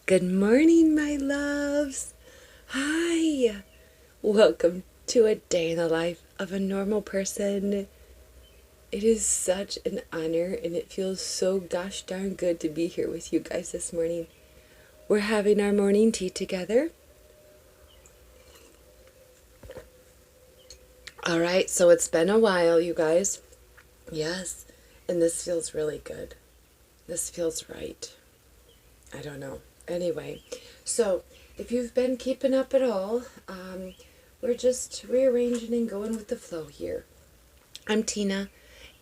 Good morning, my loves. Hi. Welcome to a day in the life of a normal person. It is such an honor and it feels so gosh darn good to be here with you guys this morning. We're having our morning tea together. All right, so it's been a while, you guys. Yes, and this feels really good. This feels right. I don't know. Anyway, so if you've been keeping up at all, we're just rearranging and going with the flow here. I'm Tina,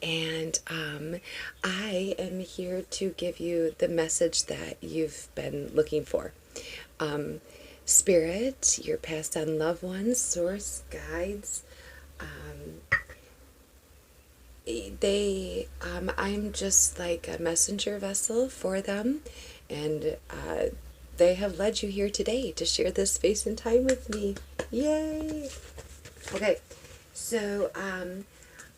and I am here to give you the message that you've been looking for. Spirit, your past on loved ones, source, guides, I'm just like a messenger vessel for them, and they have led you here today to share this space and time with me. Yay! Okay, so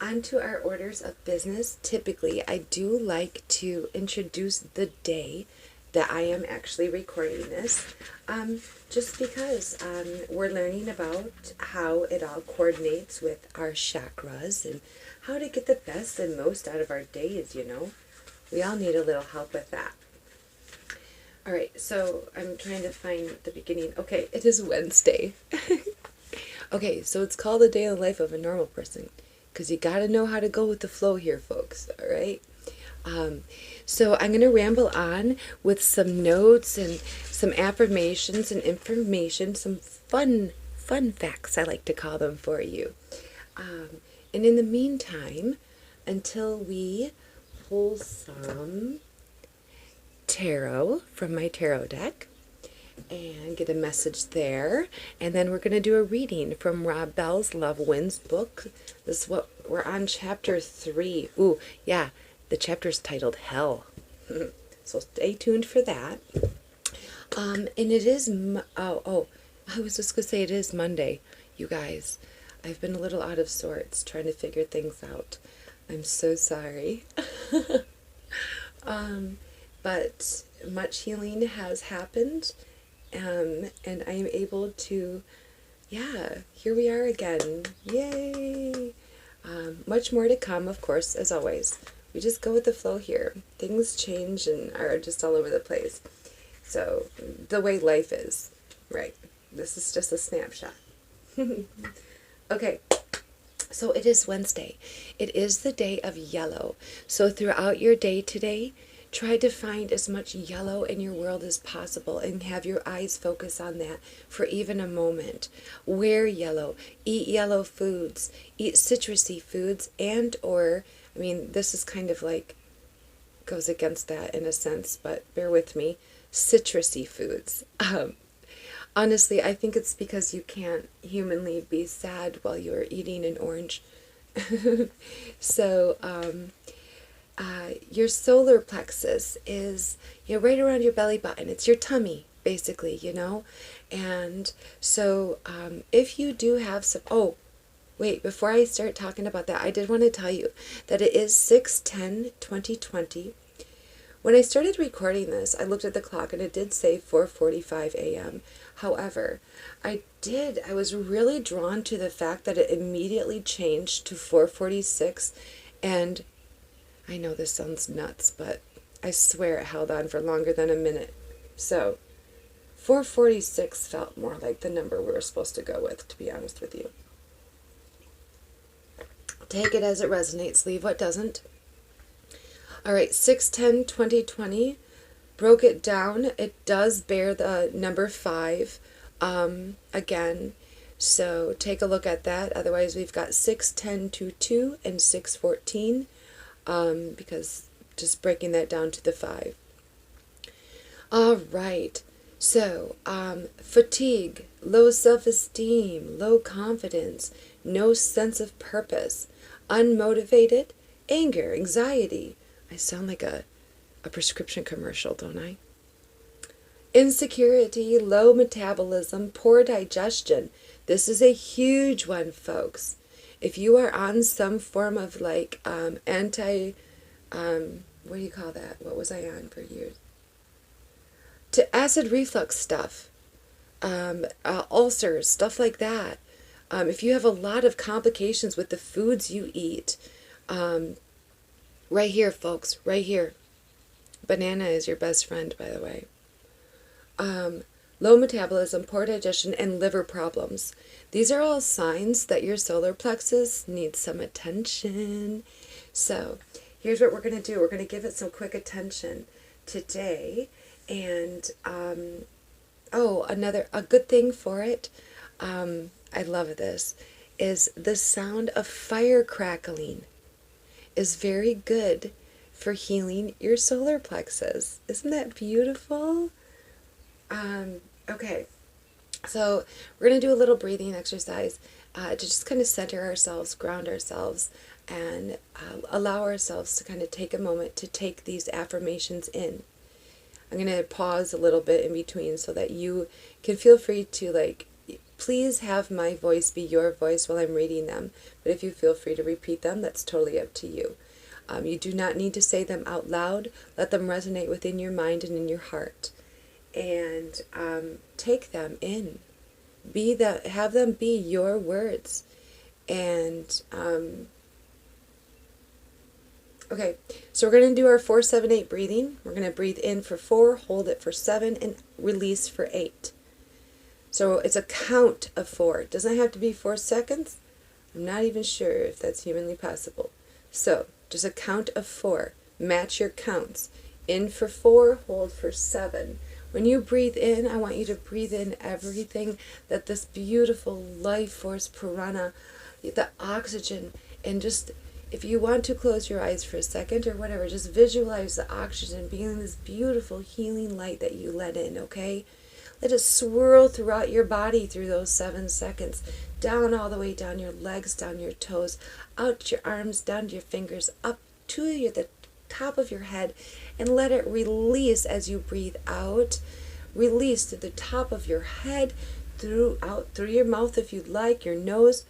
on to our orders of business. Typically, I do like to introduce the day that I am actually recording this, just because we're learning about how it all coordinates with our chakras and how to get the best and most out of our days, you know. We all need a little help with that. All right, so I'm trying to find the beginning. Okay, it is Wednesday. Okay, so it's called a day in the life of a normal person because you got to know how to go with the flow here, folks, all right? So I'm going to ramble on with some notes and some affirmations and information, some fun facts, I like to call them, for you. And in the meantime, until we pull some tarot from my tarot deck and get a message there, and then we're going to do a reading from Rob Bell's Love Wins book. This is what we're on, chapter 3. Ooh, yeah, the chapter's titled Hell. So stay tuned for that. And it is, I was just going to say it is Monday, you guys. I've been a little out of sorts trying to figure things out. I'm so sorry. But much healing has happened, and I am able to, here we are again. Yay! Much more to come, of course, as always. We just go with the flow here. Things change and are just all over the place. So, the way life is, right? This is just a snapshot. Okay, so it is Wednesday. It is the day of yellow. So throughout your day today, try to find as much yellow in your world as possible and have your eyes focus on that for even a moment. Wear yellow, eat yellow foods, eat citrusy foods, and or, this is kind of like, goes against that in a sense, but bear with me, citrusy foods. Honestly, I think it's because you can't humanly be sad while you're eating an orange. So, your solar plexus is, right around your belly button. It's your tummy, basically, And so, if you do have some, wait, before I start talking about that, I did want to tell you that it is 6/10/2020. When I started recording this, I looked at the clock and it did say 4:45 a.m. However, I was really drawn to the fact that it immediately changed to 4:46, and I know this sounds nuts, but I swear it held on for longer than a minute. So, 4:46 felt more like the number we were supposed to go with, to be honest with you. Take it as it resonates, leave what doesn't. All right, 6/10/2020, broke it down. It does bear the number 5 again, so take a look at that. Otherwise, we've got 6/10/22 and 6/14, because just breaking that down to the 5. All right, so fatigue, low self-esteem, low confidence, no sense of purpose, unmotivated, anger, anxiety. I sound like a prescription commercial, don't I? Insecurity, low metabolism, poor digestion. This is a huge one, folks. If you are on some form of like what do you call that? What was I on for years? to acid reflux stuff, ulcers, stuff like that. If you have a lot of complications with the foods you eat, right here, folks, right here. Banana is your best friend, by the way. Low metabolism, poor digestion, and liver problems. These are all signs that your solar plexus needs some attention. So here's what we're going to do. We're going to give it some quick attention today. And, a good thing for it, I love this, is the sound of fire crackling is very good for healing your solar plexus. Isn't that beautiful? Okay, so we're going to do a little breathing exercise to just kind of center ourselves, ground ourselves, and allow ourselves to kind of take a moment to take these affirmations in. I'm going to pause a little bit in between so that you can feel free to, please have my voice be your voice while I'm reading them. But if you feel free to repeat them, that's totally up to you. You do not need to say them out loud. Let them resonate within your mind and in your heart. And take them in. Have them be your words. And okay, so we're going to do our 4-7-8 breathing. We're going to breathe in for 4, hold it for 7, and release for 8. So it's a count of 4. It doesn't have to be 4 seconds. I'm not even sure if that's humanly possible. So just a count of 4. Match your counts. In for 4, hold for 7. When you breathe in, I want you to breathe in everything that this beautiful life force prana, the oxygen, and just, if you want to close your eyes for a second or whatever, just visualize the oxygen being this beautiful healing light that you let in, okay? Let it swirl throughout your body through those 7 seconds, down all the way down your legs, down your toes, out your arms, down to your fingers, up to the top of your head, and let it release as you breathe out. Release to the top of your head, through your mouth if you'd like, your nose,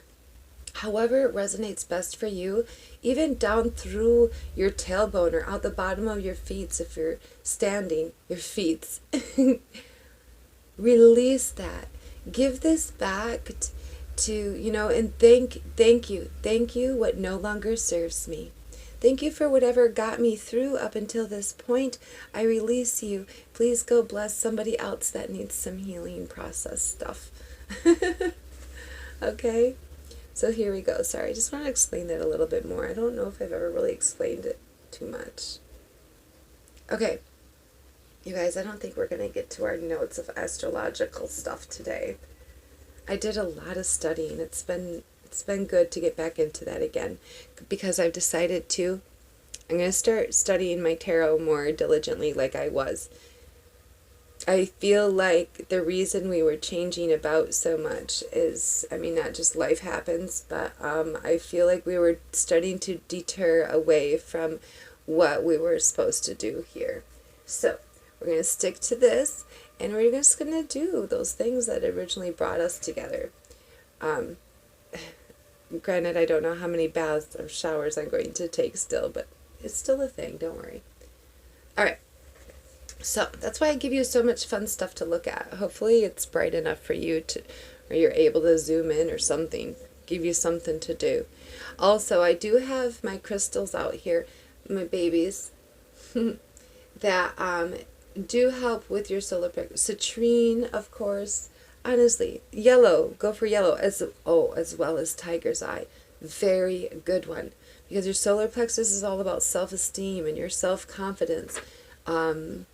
however it resonates best for you, even down through your tailbone or out the bottom of your feet if you're standing, your feet. Release that. Give this back to, and thank you what no longer serves me. Thank you for whatever got me through up until this point. I release you. Please go bless somebody else that needs some healing process stuff. Okay? So here we go. Sorry, I just want to explain that a little bit more. I don't know if I've ever really explained it too much. Okay. You guys, I don't think we're going to get to our notes of astrological stuff today. I did a lot of studying. It's been good to get back into that again because I've decided I'm going to start studying my tarot more diligently like I was. I feel like the reason we were changing about so much is, not just life happens, but I feel like we were starting to deter away from what we were supposed to do here. So we're going to stick to this, and we're just going to do those things that originally brought us together. Granted, I don't know how many baths or showers I'm going to take still, but it's still a thing, don't worry. Alright, so that's why I give you so much fun stuff to look at. Hopefully it's bright enough for you or you're able to zoom in or something, give you something to do. Also, I do have my crystals out here, my babies, that do help with your solar plexus. Citrine, of course. Honestly, yellow, go for yellow, as well as tiger's eye. Very good one. Because your solar plexus is all about self-esteem and your self-confidence. And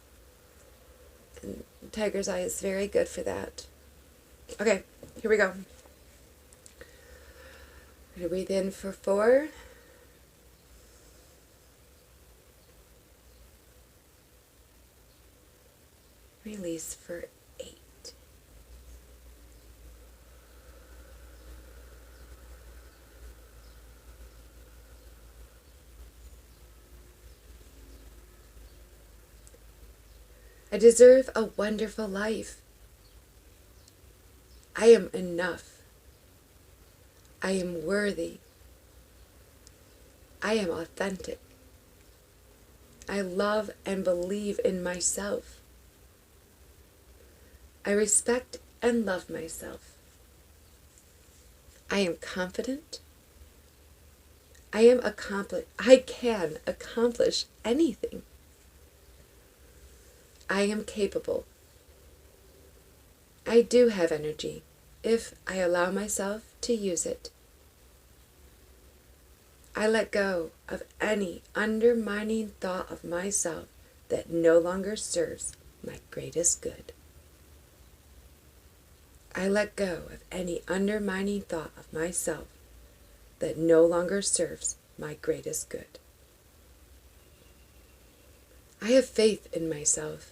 tiger's eye is very good for that. Okay, here we go. I'm going to breathe in for 4. Release for 8. I deserve a wonderful life. I am enough. I am worthy. I am authentic. I love and believe in myself. I respect and love myself. I am confident. I can accomplish anything. I am capable. I do have energy if I allow myself to use it. I let go of any undermining thought of myself that no longer serves my greatest good. I let go of any undermining thought of myself that no longer serves my greatest good. I have faith in myself.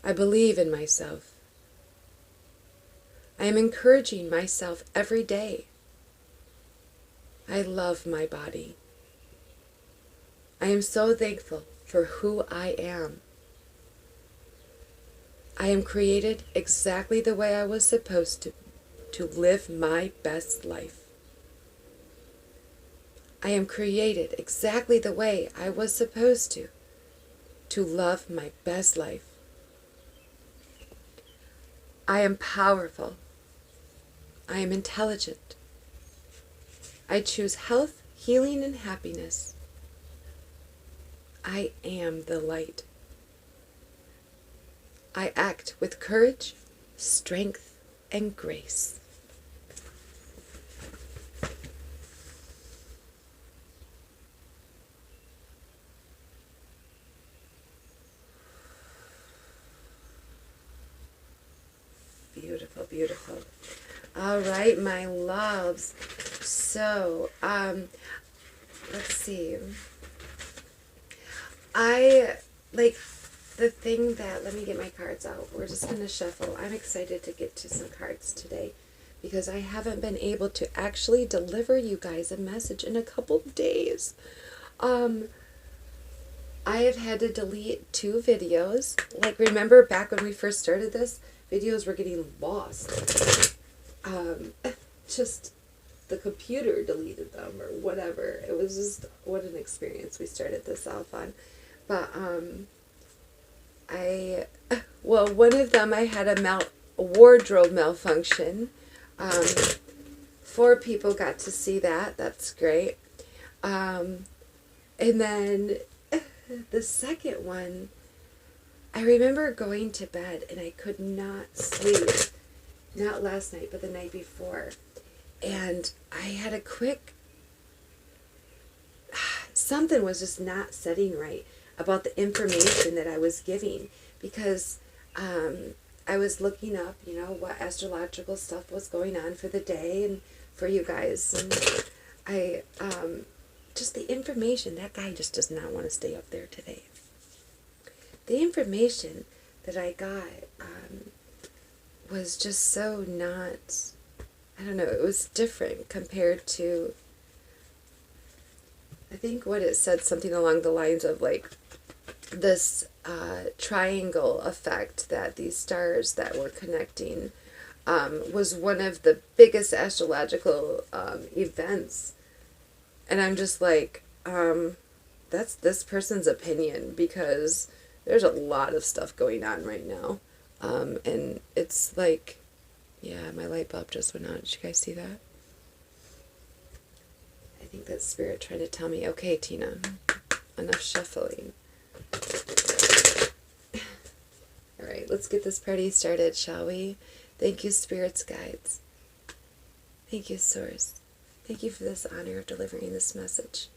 I believe in myself. I am encouraging myself every day. I love my body. I am so thankful for who I am. I am created exactly the way I was supposed to live my best life. I am created exactly the way I was supposed to love my best life. I am powerful. I am intelligent. I choose health, healing, and happiness. I am the light. I act with courage, strength, and grace. Beautiful, beautiful. All right, my loves. So, let's see. I like the thing that, let me get my cards out. We're just going to shuffle. I'm excited to get to some cards today because I haven't been able to actually deliver you guys a message in a couple days. I have had to delete 2 videos. Like, remember back when we first started this, videos were getting lost. Just the computer deleted them or whatever. It was just, what an experience we started this off on. But, one of them I had a wardrobe malfunction. 4 people got to see that. That's great. And then the second one, I remember going to bed and I could not sleep. Not last night, but the night before. And I had a quick, something was just not setting right about the information that I was giving, because I was looking up, what astrological stuff was going on for the day and for you guys. And I, just the information, that guy just does not want to stay up there today. The information that I got was just so not, I don't know, it was different compared to, I think what it said something along the lines of like this triangle effect that these stars that were connecting was one of the biggest astrological events. And I'm just like, that's this person's opinion, because there's a lot of stuff going on right now. And it's like, yeah, my light bulb just went on. Did you guys see that? I think that's Spirit trying to tell me, okay, Tina, enough shuffling. All right, let's get this party started, shall we? Thank you, Spirit's guides. Thank you, Source. Thank you for this honor of delivering this message.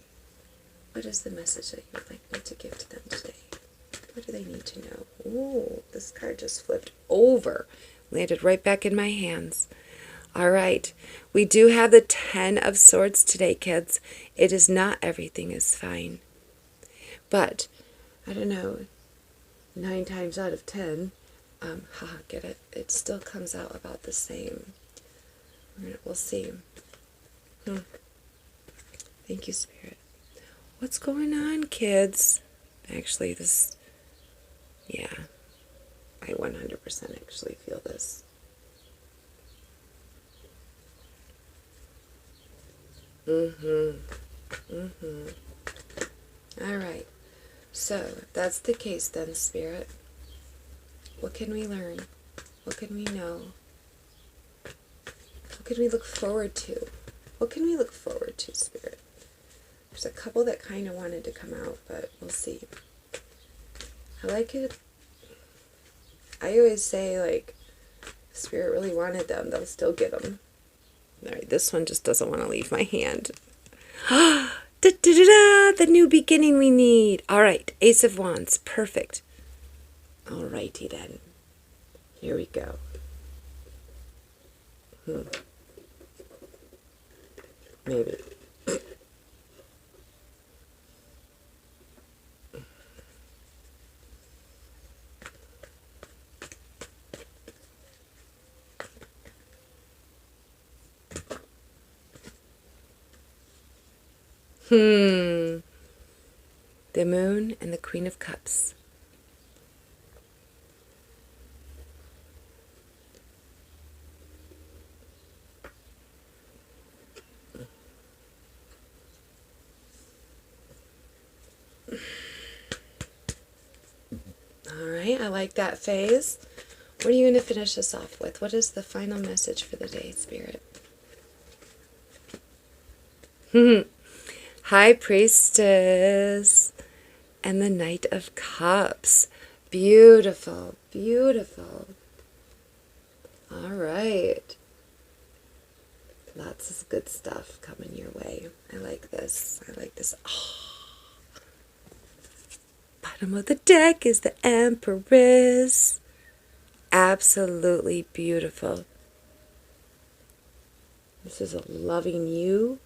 What is the message that you would like me to give to them today? What do they need to know? Ooh, this card just flipped over. Landed right back in my hands. All right. We do have the 10 of Swords today, kids. It is not everything is fine. But, I don't know, 9 times out of 10, get it? It still comes out about the same. We'll see. Thank you, Spirit. What's going on, kids? Actually, I 100% actually feel this. All right. So, if that's the case then, Spirit, what can we learn? What can we know? What can we look forward to? What can we look forward to, Spirit? There's a couple that kind of wanted to come out, but we'll see. I like it. I always say, like, Spirit really wanted them, they'll still get them. All right, this one just doesn't want to leave my hand. Da-da-da-da, the new beginning we need. All right, Ace of Wands, perfect. All righty then. Here we go. Maybe. The Moon and the Queen of Cups. All right, I like that phase. What are you going to finish us off with? What is the final message for the day, Spirit? High Priestess and the Knight of Cups. Beautiful, beautiful. All right. Lots of good stuff coming your way. I like this. I like this. Oh. Bottom of the deck is the Empress. Absolutely beautiful. This is a loving you,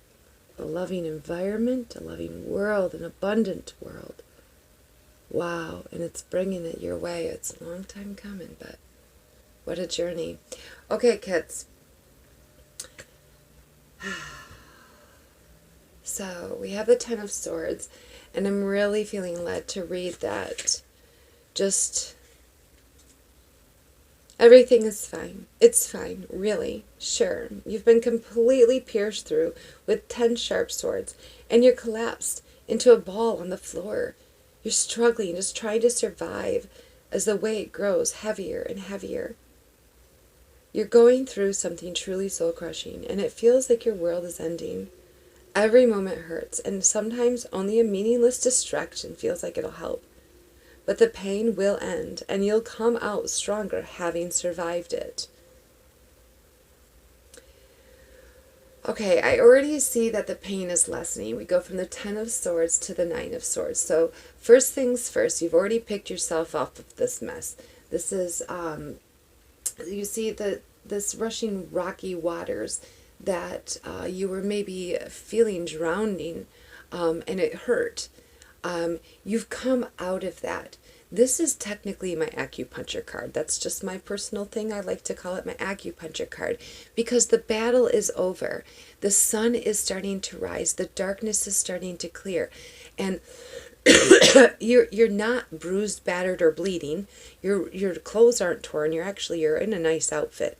a loving environment, a loving world, an abundant world. Wow, and it's bringing it your way. It's a long time coming, but what a journey. Okay, kids. So we have the Ten of Swords, and I'm really feeling led to read that. Just everything is fine. It's fine, really. Sure, you've been completely pierced through with 10 sharp swords, and you're collapsed into a ball on the floor. You're struggling, just trying to survive as the weight grows heavier and heavier. You're going through something truly soul-crushing, and it feels like your world is ending. Every moment hurts, and sometimes only a meaningless distraction feels like it'll help. But the pain will end, and you'll come out stronger having survived it. Okay, I already see that the pain is lessening. We go from the 10 of Swords to the 9 of Swords. So first things first, you've already picked yourself off of this mess. This is, you see this rushing rocky waters that you were maybe feeling drowning, and it hurt. You've come out of that. This is technically my acupuncture card. That's just my personal thing. I like to call it my acupuncture card because the battle is over. The sun is starting to rise. The darkness is starting to clear. And you're not bruised, battered, or bleeding. Your clothes aren't torn. You're in a nice outfit.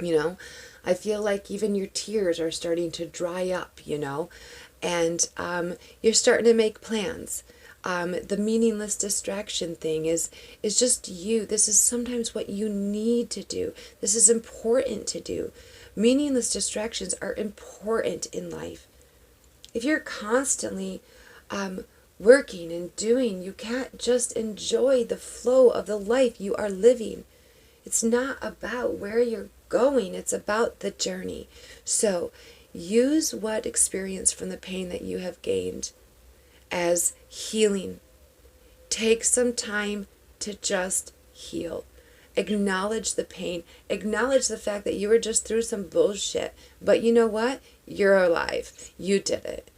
You know, I feel like even your tears are starting to dry up, you know, and you're starting to make plans. The meaningless distraction thing is just you. This is sometimes what you need to do. This is important to do. Meaningless distractions are important in life. If you're constantly working and doing, you can't just enjoy the flow of the life you are living. It's not about where you're going. It's about the journey. So use what experience from the pain that you have gained as healing. Take some time to just heal. Acknowledge the pain. Acknowledge the fact that you were just through some bullshit. But you know what? You're alive. You did it.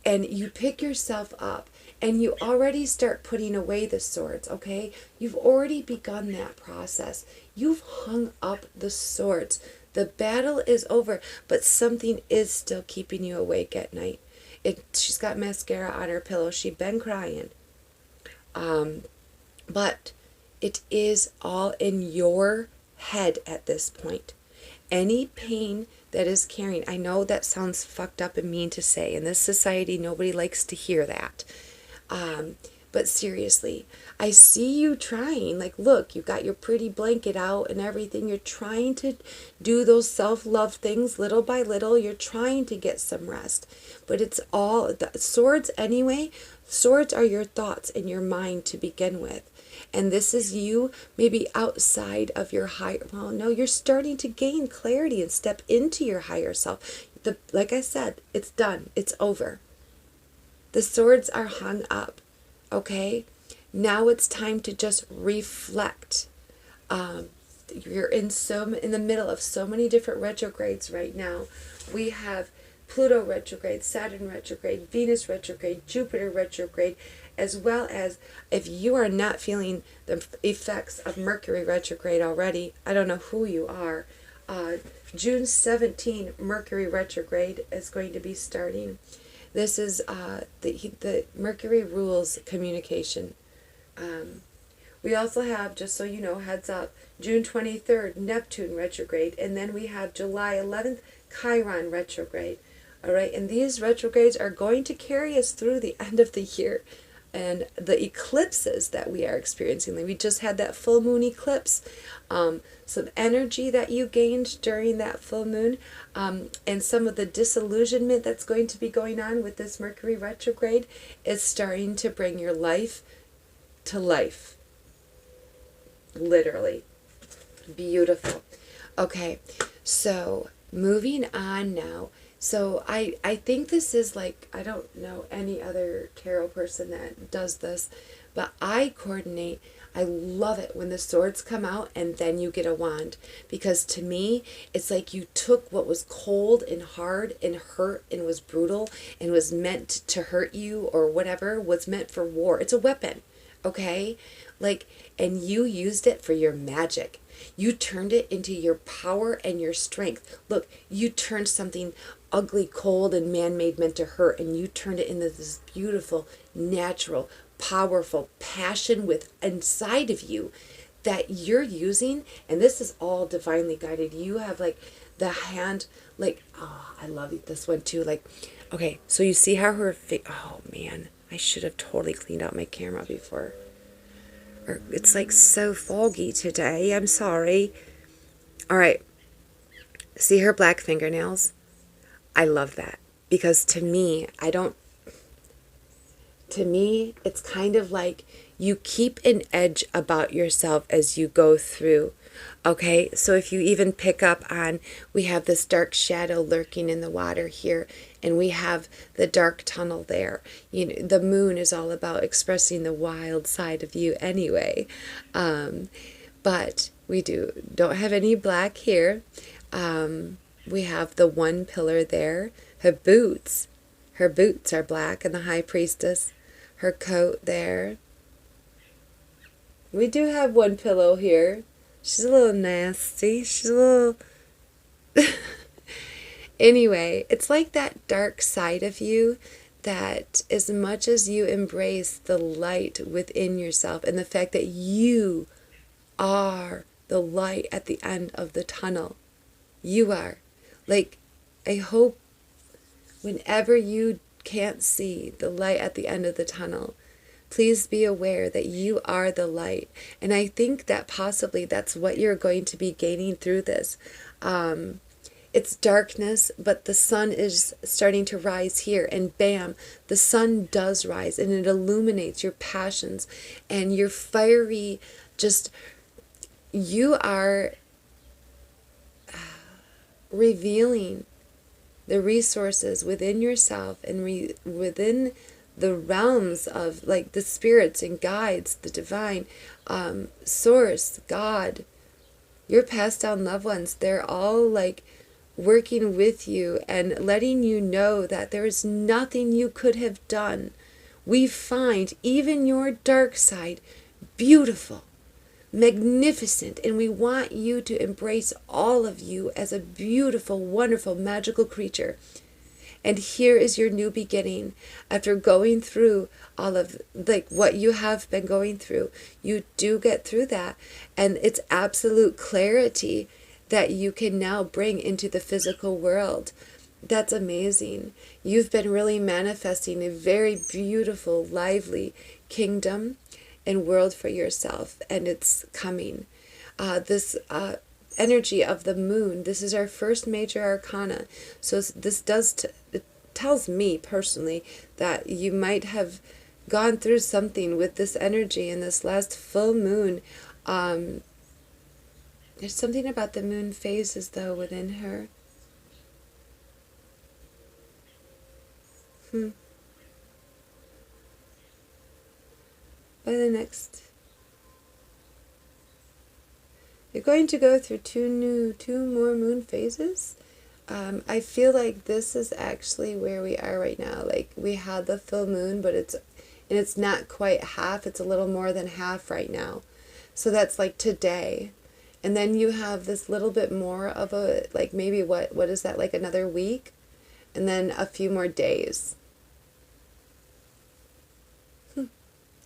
And you pick yourself up and you already start putting away the swords, okay? You've already begun that process. You've hung up the swords. The battle is over, but something is still keeping you awake at night. She's got mascara on her pillow. She's been crying. But it is all in your head at this point. Any pain that is carrying, I know that sounds fucked up and mean to say. In this society, nobody likes to hear that. But seriously, I see you trying. Like, look, you got your pretty blanket out and everything. You're trying to do those self-love things little by little. You're trying to get some rest. But it's all the swords anyway. Swords are your thoughts and your mind to begin with. And this is you maybe outside of your higher, well, no, you're starting to gain clarity and step into your higher self. Like I said, it's done. It's over. The swords are hung up. Okay? Now it's time to just reflect. You're in the middle of so many different retrogrades right now. We have Pluto retrograde, Saturn retrograde, Venus retrograde, Jupiter retrograde, as well as, if you are not feeling the effects of Mercury retrograde already, I don't know who you are. June 17, Mercury retrograde is going to be starting. This is the Mercury rules communication. We also have, just so you know, heads up, June 23rd, Neptune retrograde, and then we have July 11th, Chiron retrograde. All right, and these retrogrades are going to carry us through the end of the year. And the eclipses that we are experiencing, like we just had that full moon eclipse, some energy that you gained during that full moon, and some of the disillusionment that's going to be going on with this Mercury retrograde is starting to bring your life to life. Literally. Beautiful. Okay, so moving on now. So I think this is like, I don't know any other tarot person that does this, but I coordinate. I love it when the swords come out and then you get a wand, because to me it's like you took what was cold and hard and hurt and was brutal and was meant to hurt you, or whatever was meant for war. It's a weapon, okay? Like, and you used it for your magic. You turned it into your power and your strength. Look, you turned something ugly, cold, and man-made, meant to hurt, and you turned it into this beautiful, natural, powerful passion with inside of you that you're using. And this is all divinely guided. You have like the hand, like, oh, I love this one too. Like, okay, so you see how her face, oh man, I should have totally cleaned out my camera before. Or it's like so foggy today. I'm sorry. All right. See her black fingernails? I love that, because to me, it's kind of like you keep an edge about yourself as you go through. Okay, so if you even pick up on, we have this dark shadow lurking in the water here, and we have the dark tunnel there. You know, the moon is all about expressing the wild side of you anyway. But we don't have any black here. We have the one pillar there. Her boots are black, and the high priestess, her coat there. We do have one pillow here. She's a little nasty. She's a little... Anyway, it's like that dark side of you that, as much as you embrace the light within yourself and the fact that you are the light at the end of the tunnel, you are. Like, I hope whenever you can't see the light at the end of the tunnel, please be aware that you are the light. And I think that possibly that's what you're going to be gaining through this. It's darkness, but the sun is starting to rise here, and bam, the sun does rise, and it illuminates your passions and your fiery, you are revealing the resources within yourself and within the realms of like the spirits and guides, the divine, source, God, your passed down loved ones. They're all like working with you and letting you know that there is nothing you could have done. We find even your dark side beautiful, magnificent, and we want you to embrace all of you as a beautiful, wonderful, magical creature. And here is your new beginning. After going through all of like what you have been going through, you do get through that, and it's absolute clarity that you can now bring into the physical world. That's amazing. You've been really manifesting a very beautiful, lively, kingdom and world for yourself, and it's coming. This energy of the moon, this is our first major arcana. So this it tells me personally that you might have gone through something with this energy in this last full moon. There's something about the moon phases, though, within her. By the next, you're going to go through two more moon phases. I feel like this is actually where we are right now. Like, we had the full moon, but it's not quite half. It's a little more than half right now. So that's like today. And then you have this little bit more of a, like, maybe what is that, like another week? And then a few more days.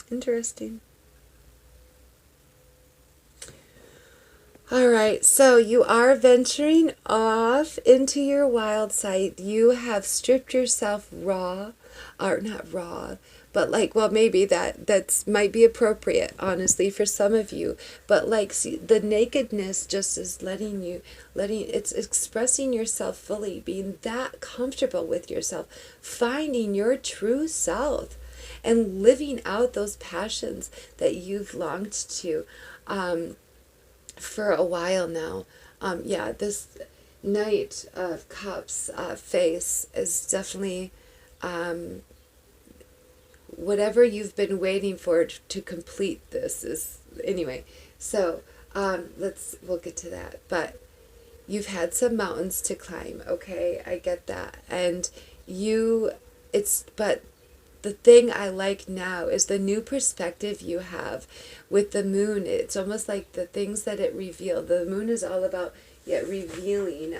Interesting. All right, so you are venturing off into your wild side. You have stripped yourself raw, or not raw, but like, well, maybe that's might be appropriate, honestly, for some of you. But like, see, the nakedness just is it's expressing yourself fully, being that comfortable with yourself, finding your true self, and living out those passions that you've longed to. For a while now. Yeah, this Knight of Cups face is definitely whatever you've been waiting for to complete this is, anyway. So we'll get to that. But you've had some mountains to climb, okay? I get that. And but the thing I like now is the new perspective you have with the moon. It's almost like the things that it revealed. The moon is all about revealing.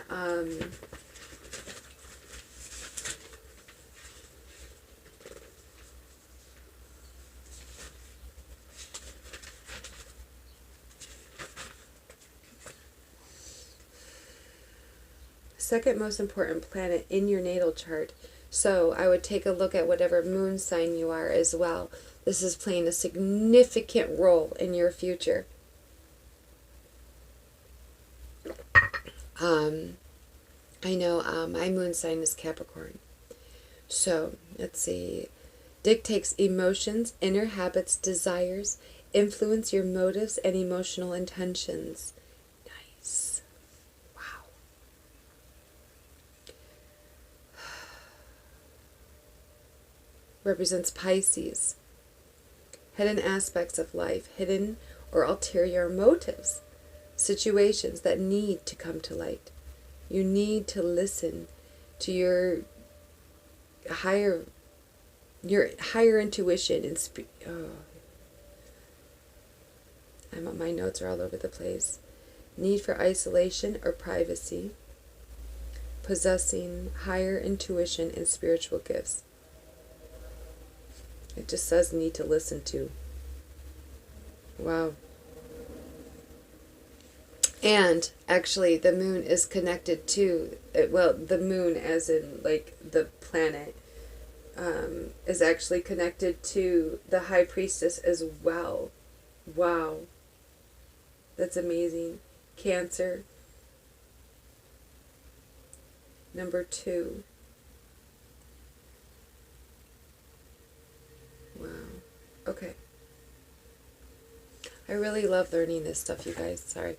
Second most important planet in your natal chart. So I would take a look at whatever moon sign you are as well. This is playing a significant role in your future. I know my moon sign is Capricorn. So let's see. Dictates emotions, inner habits, desires, influence your motives and emotional intentions. Nice. Wow. Represents Pisces. Hidden aspects of life, hidden or ulterior motives, situations that need to come to light. You need to listen to your higher intuition and my notes are all over the place. Need for isolation or privacy. Possessing higher intuition and spiritual gifts. It just says need to listen to. Wow. And actually the moon is connected to, the moon as in like the planet, is actually connected to the high priestess as well. Wow. That's amazing. Cancer. Number 2. Wow. Okay. I really love learning this stuff, you guys. Sorry.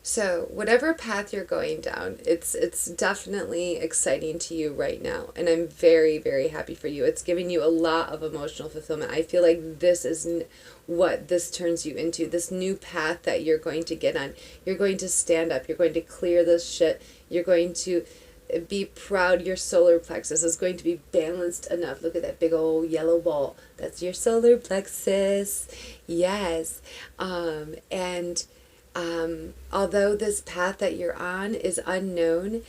So whatever path you're going down, it's definitely exciting to you right now. And I'm very, very happy for you. It's giving you a lot of emotional fulfillment. I feel like this is what this turns you into, this new path that you're going to get on. You're going to stand up. You're going to clear this shit. You're going to be proud. Your solar plexus is going to be balanced enough. Look at that big old yellow ball. That's your solar plexus. Yes. Although this path that you're on is unknown,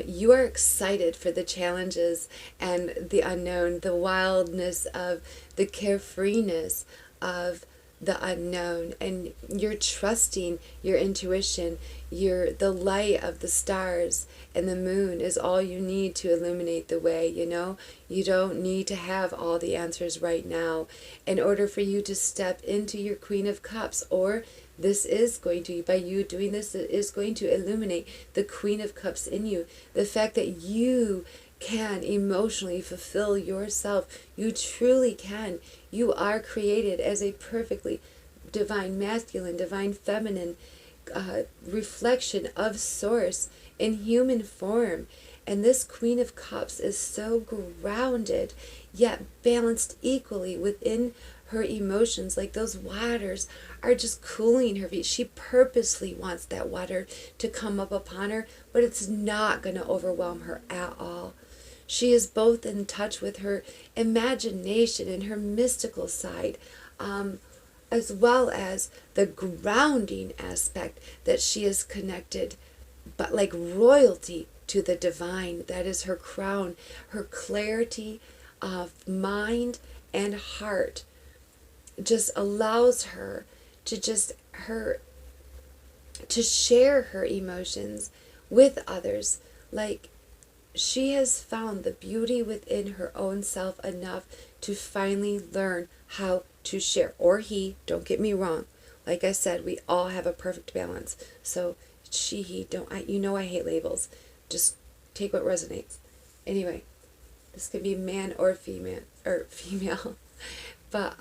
you are excited for the challenges and the unknown, the wildness of the carefreeness of the unknown, and you're trusting your intuition. The light of the stars and the moon is all you need to illuminate the way. You don't need to have all the answers right now in order for you to step into your Queen of Cups. Or this is going to, by you doing this, it is going to illuminate the Queen of Cups in you. The fact that you can emotionally fulfill yourself. You truly can. You are created as a perfectly divine masculine, divine feminine reflection of Source in human form. And this Queen of Cups is so grounded, yet balanced equally within her emotions. Like those waters are just cooling her feet. She purposely wants that water to come up upon her, but it's not going to overwhelm her at all. She is both in touch with her imagination and her mystical side, as well as the grounding aspect that she is connected, but like royalty, to the divine. That is her crown. Her clarity of mind and heart just allows her to share her emotions with others. Like, she has found the beauty within her own self enough to finally learn how to share. Or he, don't get me wrong. Like I said, we all have a perfect balance. So she, he, I hate labels. Just take what resonates. Anyway, this could be man or female. But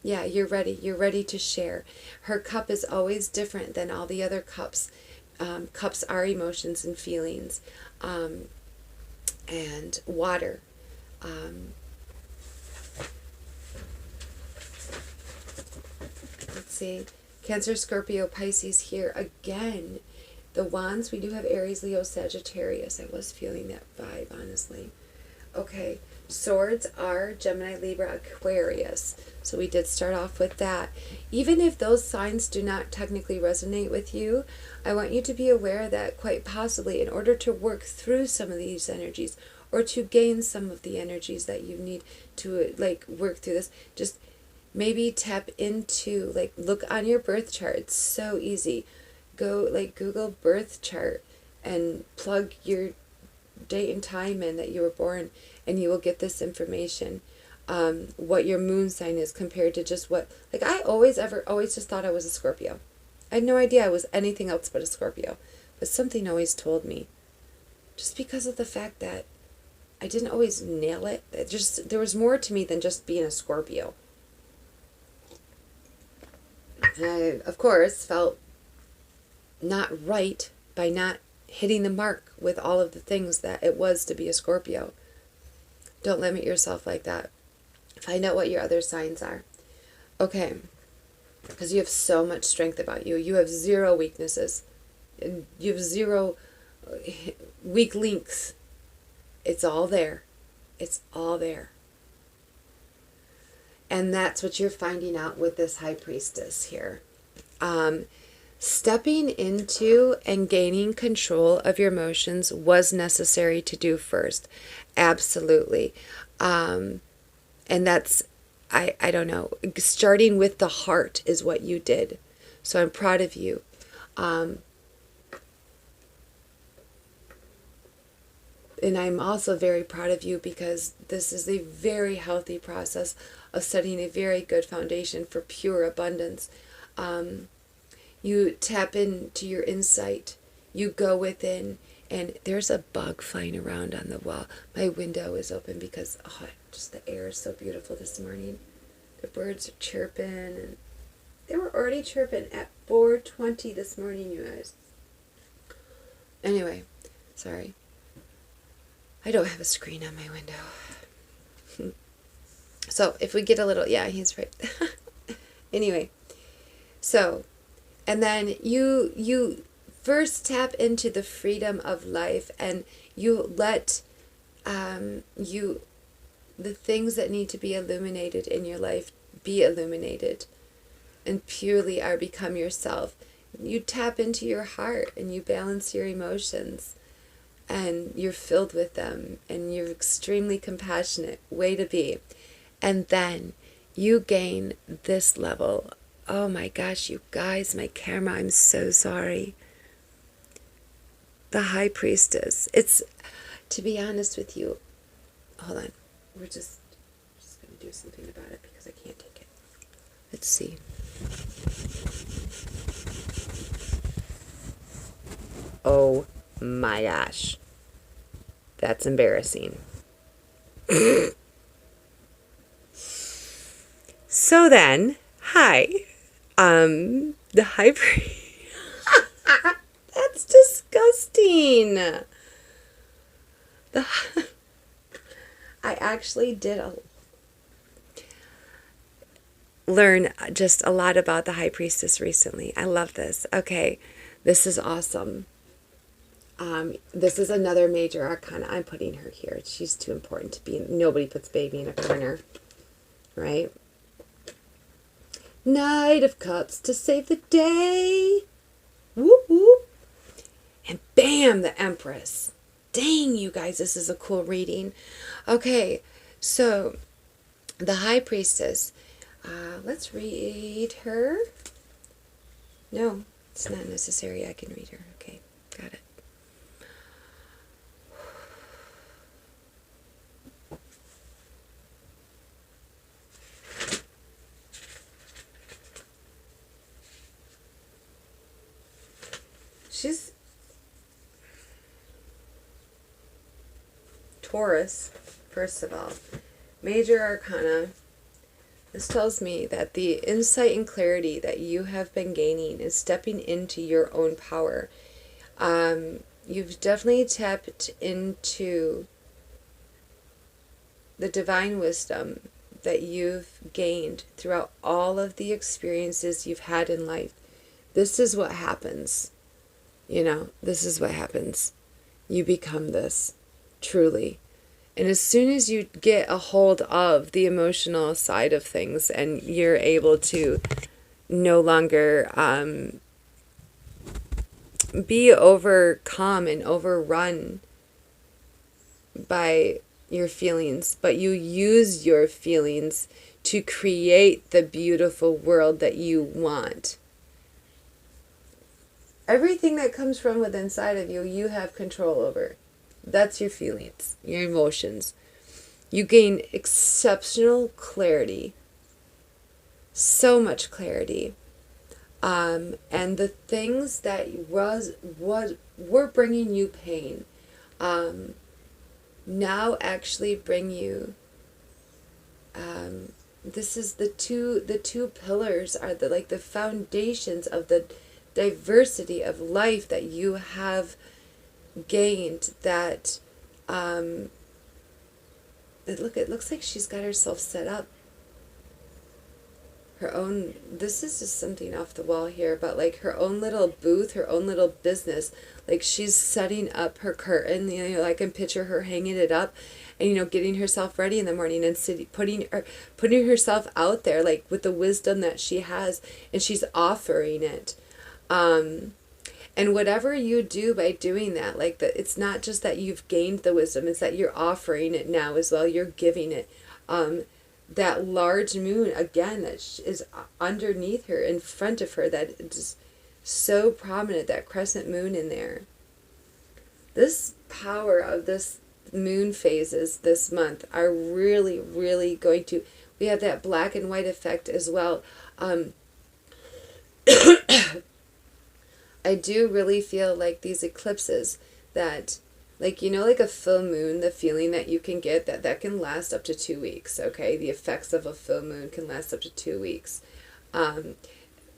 yeah, you're ready. You're ready to share. Her cup is always different than all the other cups. Cups are emotions and feelings. And water. Let's see. Cancer, Scorpio, Pisces here again. The wands, we do have Aries, Leo, Sagittarius. I was feeling that vibe, honestly. Okay. Swords are Gemini, Libra, Aquarius. So we did start off with that. Even if those signs do not technically resonate with you, I want you to be aware that quite possibly in order to work through some of these energies, or to gain some of the energies that you need to work through this, just maybe tap into, look on your birth chart. It's so easy. Go Google birth chart and plug your date and time in that you were born, and you will get this information. What your moon sign is compared to just what, I always just thought I was a Scorpio. I had no idea I was anything else but a Scorpio, but something always told me, just because of the fact that I didn't always nail it. There was more to me than just being a Scorpio. And I, of course, felt not right by not hitting the mark with all of the things that it was to be a Scorpio. Don't limit yourself like that. Find out what your other signs are. Okay. Because you have so much strength about you. You have zero weaknesses. You have zero weak links. It's all there. It's all there. And that's what you're finding out with this High Priestess here. Stepping into and gaining control of your emotions was necessary to do first. Absolutely. And that's, I don't know, starting with the heart is what you did. So I'm proud of you. And I'm also very proud of you because this is a very healthy process of setting a very good foundation for pure abundance. You tap into your insight. You go within, and there's a bug flying around on the wall. My window is open because just the air is so beautiful this morning. The birds are chirping, and they were already chirping at 4:20 this morning, you guys. Anyway, sorry. I don't have a screen on my window. So if we get a little, yeah, he's right. Anyway, so, and then you first tap into the freedom of life, and you let the things that need to be illuminated in your life be illuminated, and purely become yourself. You tap into your heart and you balance your emotions, and you're filled with them, and you're extremely compassionate. Way to be. And then you gain this level Oh my gosh, you guys, my camera, I'm so sorry. The High Priestess. It's, to be honest with you, hold on. We're just going to do something about it because I can't take it. Let's see. Oh my gosh. That's embarrassing. So then, hi. The High Priestess. That's disgusting. I actually did learn just a lot about the High Priestess recently. I love this. Okay, this is awesome. This is another major arcana. I'm putting her here. She's too important to be. Nobody puts baby in a corner, right? Knight of Cups to save the day. Whoop whoop. And bam, the Empress. Dang, you guys, this is a cool reading. Okay, so the High Priestess. Let's read her. No, it's not necessary. I can read her. Okay, got it. She's Taurus, first of all. Major Arcana. This tells me that the insight and clarity that you have been gaining is stepping into your own power. You've definitely tapped into the divine wisdom that you've gained throughout all of the experiences you've had in life. This is what happens. This is what happens. You become this, truly. And as soon as you get a hold of the emotional side of things and you're able to no longer be overcome and overrun by your feelings, but you use your feelings to create the beautiful world that you want. Everything that comes from within inside of you, you have control over. That's your feelings, your emotions. You gain exceptional clarity, so much clarity. And the things that were bringing you pain, now actually bring you. This is the two pillars are the foundations of the diversity of life that you have gained. That it looks like she's got herself set up her own. This is just something off the wall here, but her own little booth, her own little business. She's setting up her curtain. I can picture her hanging it up, and getting herself ready in the morning and putting herself out there with the wisdom that she has, and she's offering it. And whatever you do by doing that, it's not just that you've gained the wisdom, it's that you're offering it now as well. You're giving it. That large moon, again, that is underneath her, in front of her, that is so prominent, that crescent moon in there. This power of this moon phases this month are really, really going to... We have that black and white effect as well. I do really feel like these eclipses that, a full moon, the feeling that you can get, that can last up to 2 weeks, okay? The effects of a full moon can last up to 2 weeks.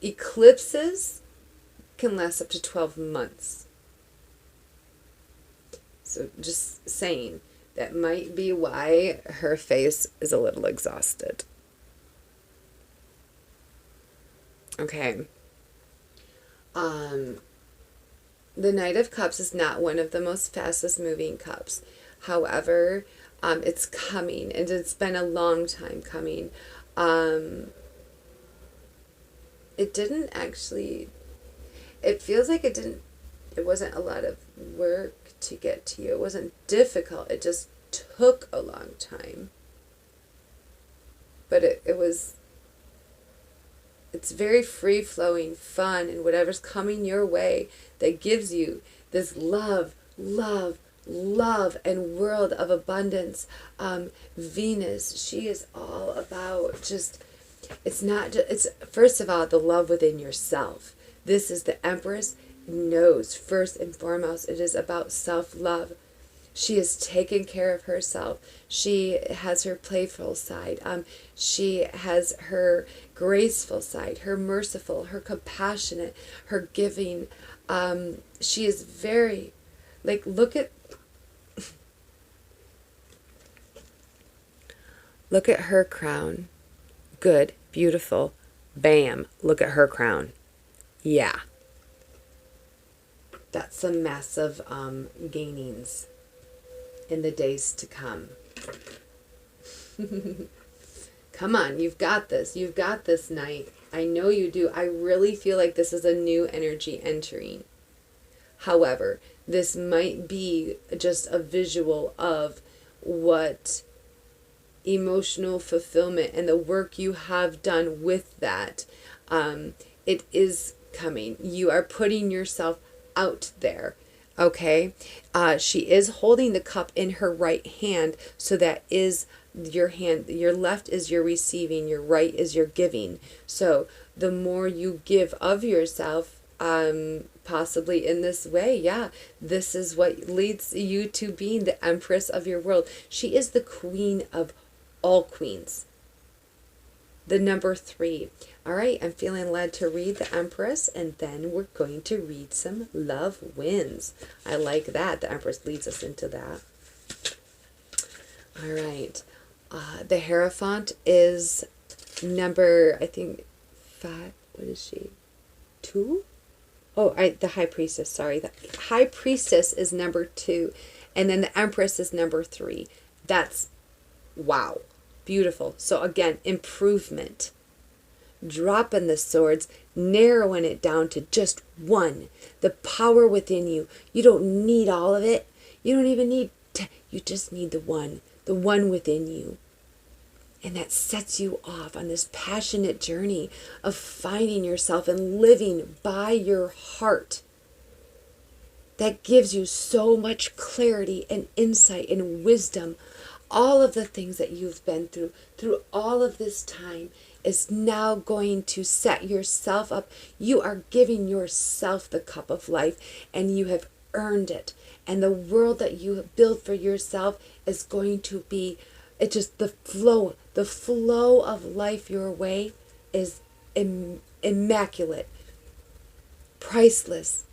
Eclipses can last up to 12 months. So just saying, that might be why her face is a little exhausted. Okay. The Knight of Cups is not one of the most fastest moving cups. However, it's coming, and it's been a long time coming. It didn't actually... It feels like it wasn't a lot of work to get to you. It wasn't difficult. It just took a long time. But It's very free flowing, fun, and whatever's coming your way that gives you this love, love, love, and world of abundance. Venus, she is all about just, it's not just, it's first of all the love within yourself. This is the Empress knows first and foremost it is about self-love. She is taking care of herself. She has her playful side. She has her graceful side, her merciful, her compassionate, her giving. She is very, like, look at her crown. Good, beautiful. Bam, look at her crown. Yeah. That's some massive gainings in the days to come. Come on, you've got this. You've got this, Knight. I know you do. I really feel like this is a new energy entering. However, this might be just a visual of what emotional fulfillment and the work you have done with that. It is coming. You are putting yourself out there. Okay, she is holding the cup in her right hand, so that is your hand. Your left is your receiving, your right is your giving. So the more you give of yourself, possibly in this way, yeah, this is what leads you to being the Empress of your world. She is the queen of all queens. The number 3. All right, I'm feeling led to read the Empress, and then we're going to read some love wins. I like that. The Empress leads us into that. All right. The Hierophant is number, I think, 5. What is she? 2? Oh, the High Priestess, sorry. The High Priestess is number 2, and then the Empress is number 3. That's, wow, beautiful. So again, improvement. Dropping the swords, narrowing it down to just one. The power within you. You don't need all of it. You don't even need you just need the one within you. And that sets you off on this passionate journey of finding yourself and living by your heart. That gives you so much clarity and insight and wisdom. All of the things that you've been through all of this time, is now going to set yourself up. You are giving yourself the cup of life, and you have earned it. And the world that you have built for yourself is going to be, it just, the flow of life your way is immaculate, priceless.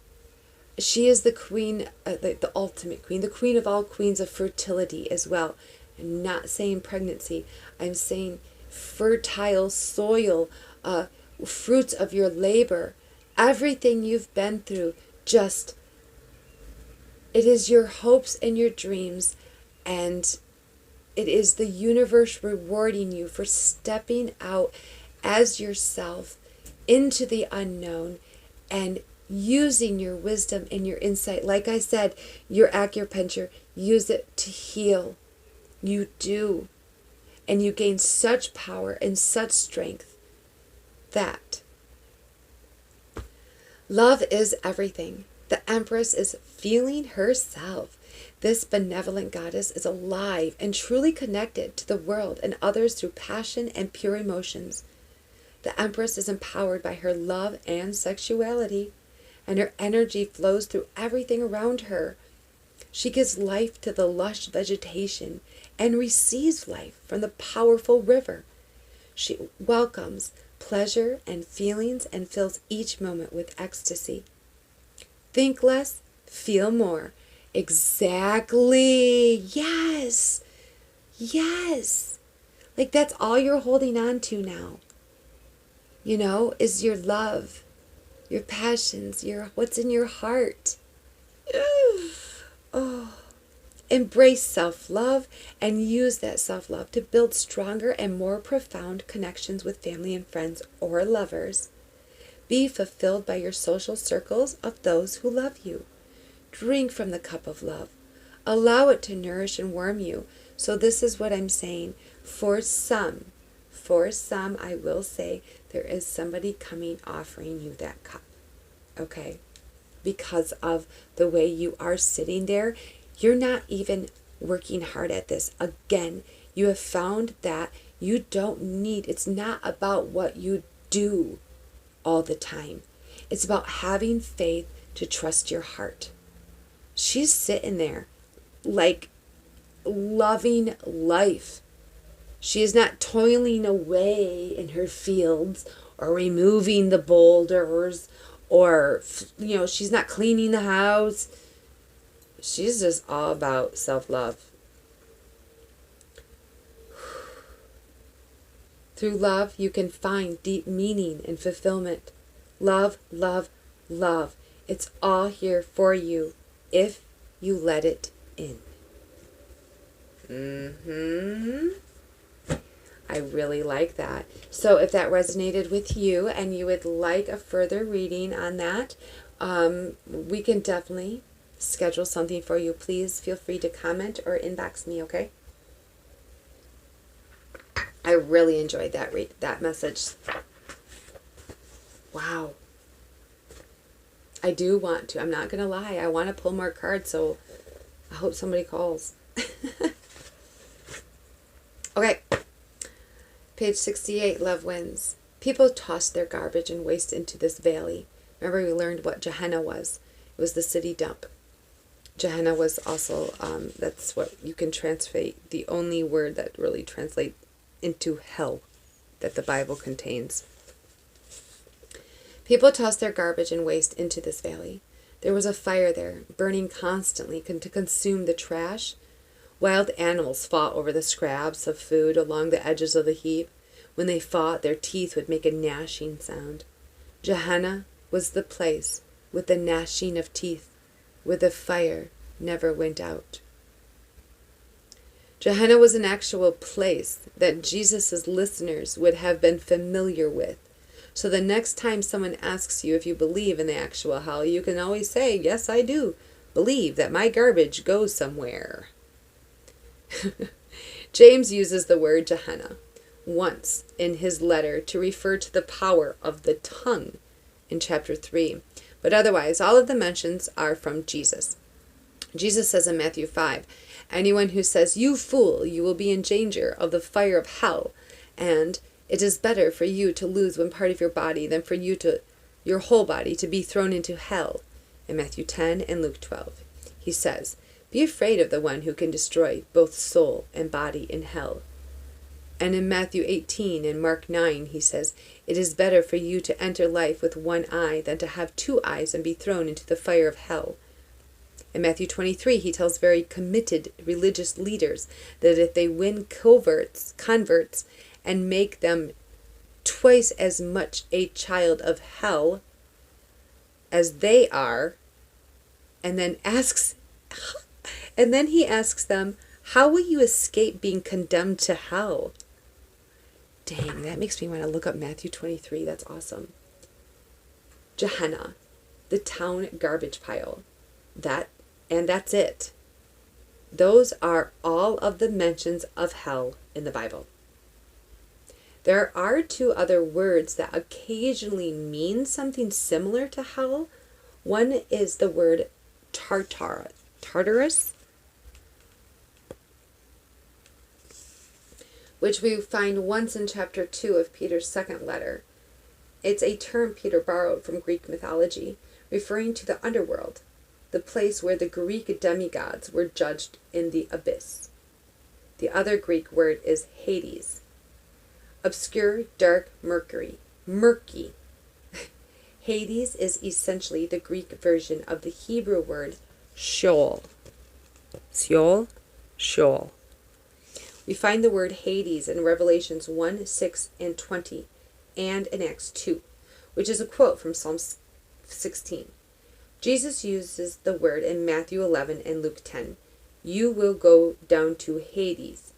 She is the queen, the ultimate queen, the queen of all queens of fertility as well. I'm not saying pregnancy. I'm saying fertile soil, fruits of your labor, everything you've been through. Just, it is your hopes and your dreams, and it is the universe rewarding you for stepping out as yourself into the unknown and using your wisdom and your insight. Like I said, your acupuncture, use it to heal. You do. And you gain such power and such strength that love is everything. The Empress is feeling herself. This benevolent goddess is alive and truly connected to the world and others through passion and pure emotions. The Empress is empowered by her love and sexuality, and her energy flows through everything around her. She gives life to the lush vegetation and receives life from the powerful river. She welcomes pleasure and feelings and fills each moment with ecstasy. Think less, feel more. Exactly. Yes. Yes. Like, that's all you're holding on to now. You know, is your love, your passions, what's in your heart. Oh. Embrace self-love and use that self-love to build stronger and more profound connections with family and friends or lovers. Be fulfilled by your social circles of those who love you. Drink from the cup of love. Allow it to nourish and warm you. So this is what I'm saying. For some, For some, I will say, there is somebody coming offering you that cup. Okay? Because of the way you are sitting there, you're not even working hard at this. Again, you have found that you don't need, it's not about what you do all the time. It's about having faith to trust your heart. She's sitting there like loving life. She is not toiling away in her fields or removing the boulders or, she's not cleaning the house. She's just all about self-love. Through love, you can find deep meaning and fulfillment. Love, love, love. It's all here for you if you let it in. I really like that. So if that resonated with you and you would like a further reading on that, we can definitely schedule something for you. Please feel free to comment or inbox me, okay? I really enjoyed that message. Wow. I do want to. I'm not going to lie. I want to pull more cards, so I hope somebody calls. Okay. Page 68, Love Wins. People toss their garbage and waste into this valley. Remember, we learned what Gehenna was. It was the city dump. Gehenna was also, that's what you can translate, the only word that really translates into hell that the Bible contains. People toss their garbage and waste into this valley. There was a fire there, burning constantly to consume the trash. Wild animals fought over the scraps of food along the edges of the heap. When they fought, their teeth would make a gnashing sound. Gehenna was the place with the gnashing of teeth, where the fire never went out. Gehenna was an actual place that Jesus' listeners would have been familiar with. So the next time someone asks you if you believe in the actual hell, you can always say, yes, I do believe that my garbage goes somewhere. James uses the word Gehenna once in his letter to refer to the power of the tongue in chapter 3. But otherwise, all of the mentions are from Jesus. Jesus says in Matthew 5, anyone who says, you fool, you will be in danger of the fire of hell, and it is better for you to lose one part of your body than for your whole body to be thrown into hell. In Matthew 10 and Luke 12, he says, be afraid of the one who can destroy both soul and body in hell. And in Matthew 18 and Mark 9, he says, it is better for you to enter life with one eye than to have two eyes and be thrown into the fire of hell. In Matthew 23, he tells very committed religious leaders that if they win converts, and make them twice as much a child of hell as they are, and then he asks them, how will you escape being condemned to hell? Dang, that makes me want to look up Matthew 23. That's awesome. Gehenna, the town garbage pile. That's it. Those are all of the mentions of hell in the Bible. There are two other words that occasionally mean something similar to hell. One is the word Tartarus, which we find once in chapter 2 of Peter's second letter. It's a term Peter borrowed from Greek mythology, referring to the underworld, the place where the Greek demigods were judged in the abyss. The other Greek word is Hades. Obscure, dark, murky. Hades is essentially the Greek version of the Hebrew word Sheol. Sheol. We find the word Hades in Revelations 1, 6, and 20, and in Acts 2, which is a quote from Psalm 16. Jesus uses the word in Matthew 11 and Luke 10. You will go down to Hades.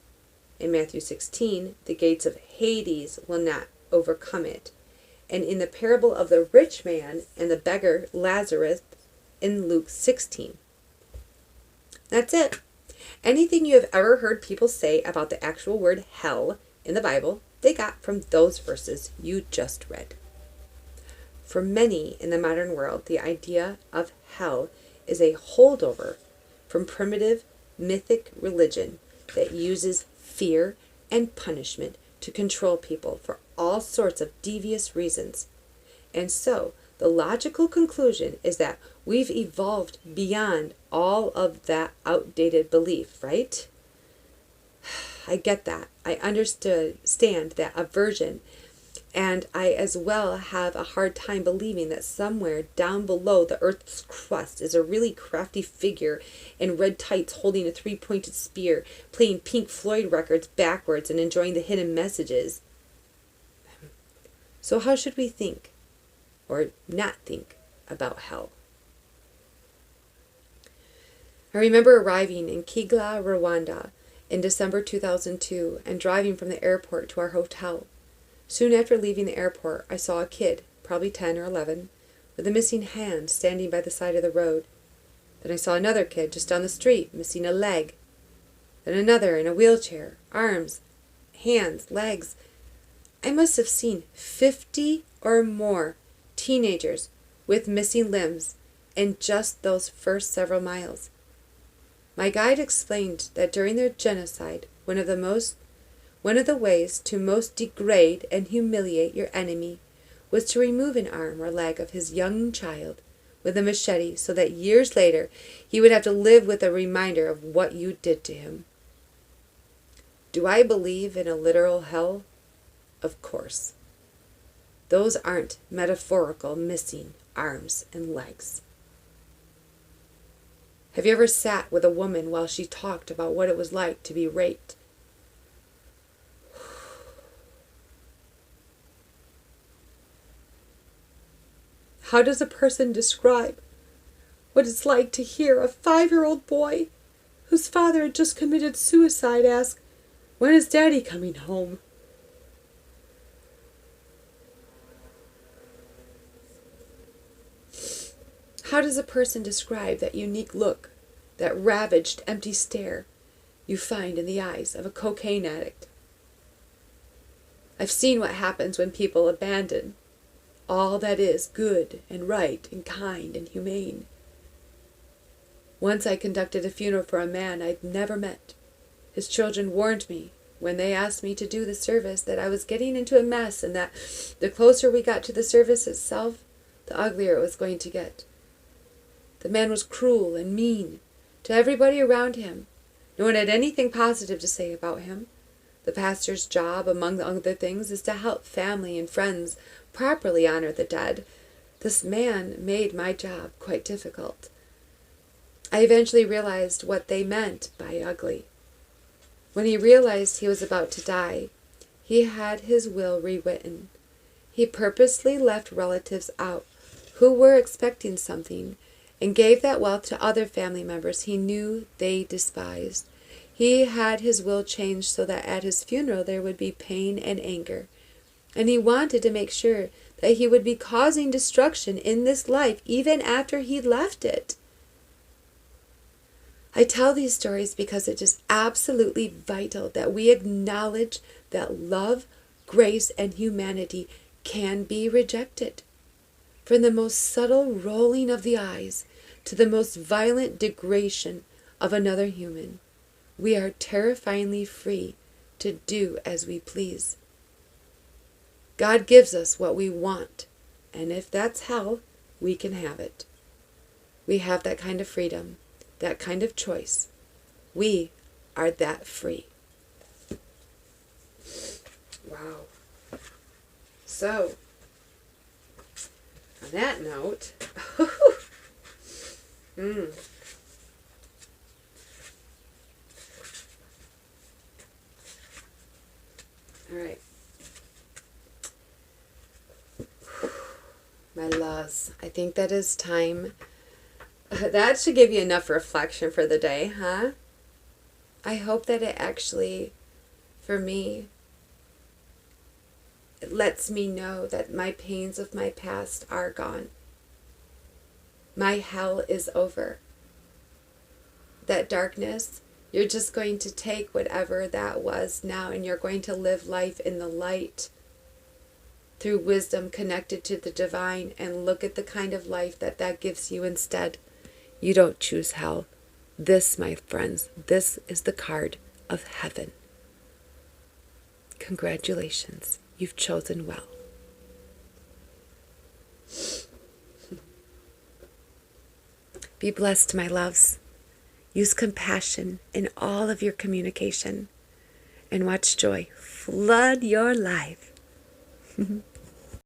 In Matthew 16, the gates of Hades will not overcome it. And in the parable of the rich man and the beggar Lazarus in Luke 16. That's it. Anything you have ever heard people say about the actual word hell in the Bible they got from those verses you just read. For many in the modern world, the idea of hell is a holdover from primitive mythic religion that uses fear and punishment to control people for all sorts of devious reasons. And so, the logical conclusion is that we've evolved beyond all of that outdated belief, right? I get that. I understand that aversion. And I as well have a hard time believing that somewhere down below the earth's crust is a really crafty figure in red tights holding a three-pointed spear, playing Pink Floyd records backwards and enjoying the hidden messages. So how should we think, or not think, about hell? I remember arriving in Kigali, Rwanda in December 2002 and driving from the airport to our hotel. Soon after leaving the airport, I saw a kid, probably 10 or 11, with a missing hand standing by the side of the road. Then I saw another kid just down the street, missing a leg. Then another in a wheelchair, arms, hands, legs. I must have seen 50 or more teenagers with missing limbs in just those first several miles. My guide explained that during the genocide, one of the ways to most degrade and humiliate your enemy was to remove an arm or leg of his young child with a machete so that years later he would have to live with a reminder of what you did to him. Do I believe in a literal hell? Of course. Those aren't metaphorical missing arms and legs. Have you ever sat with a woman while she talked about what it was like to be raped? How does a person describe what it's like to hear a 5-year-old boy whose father had just committed suicide ask, "When is Daddy coming home?" How does a person describe that unique look, that ravaged, empty stare you find in the eyes of a cocaine addict? I've seen what happens when people abandon all that is good and right and kind and humane. Once I conducted a funeral for a man I'd never met. His children warned me when they asked me to do the service that I was getting into a mess and that the closer we got to the service itself, the uglier it was going to get. The man was cruel and mean to everybody around him. No one had anything positive to say about him. The pastor's job, among other things, is to help family and friends properly honor the dead. This man made my job quite difficult. I eventually realized what they meant by ugly. When he realized he was about to die, he had his will rewritten. He purposely left relatives out who were expecting something and gave that wealth to other family members he knew they despised. He had his will changed so that at his funeral there would be pain and anger. And he wanted to make sure that he would be causing destruction in this life even after he left it. I tell these stories because it is absolutely vital that we acknowledge that love, grace, and humanity can be rejected. From the most subtle rolling of the eyes to the most violent degradation of another human, we are terrifyingly free to do as we please. God gives us what we want, and if that's hell, we can have it. We have that kind of freedom, that kind of choice. We are that free. Wow. So, on that note, all right. My loves, I think that is time. That should give you enough reflection for the day, huh? I hope that it actually, for me, it lets me know that my pains of my past are gone. My hell is over. That darkness, You're just going to take whatever that was now, and you're going to live life in the light through wisdom connected to the divine, and look at the kind of life that that gives you instead. You don't choose hell. This, my friends, this is the card of heaven. Congratulations, you've chosen well. Be blessed, my loves. Use compassion in all of your communication, and watch joy flood your life.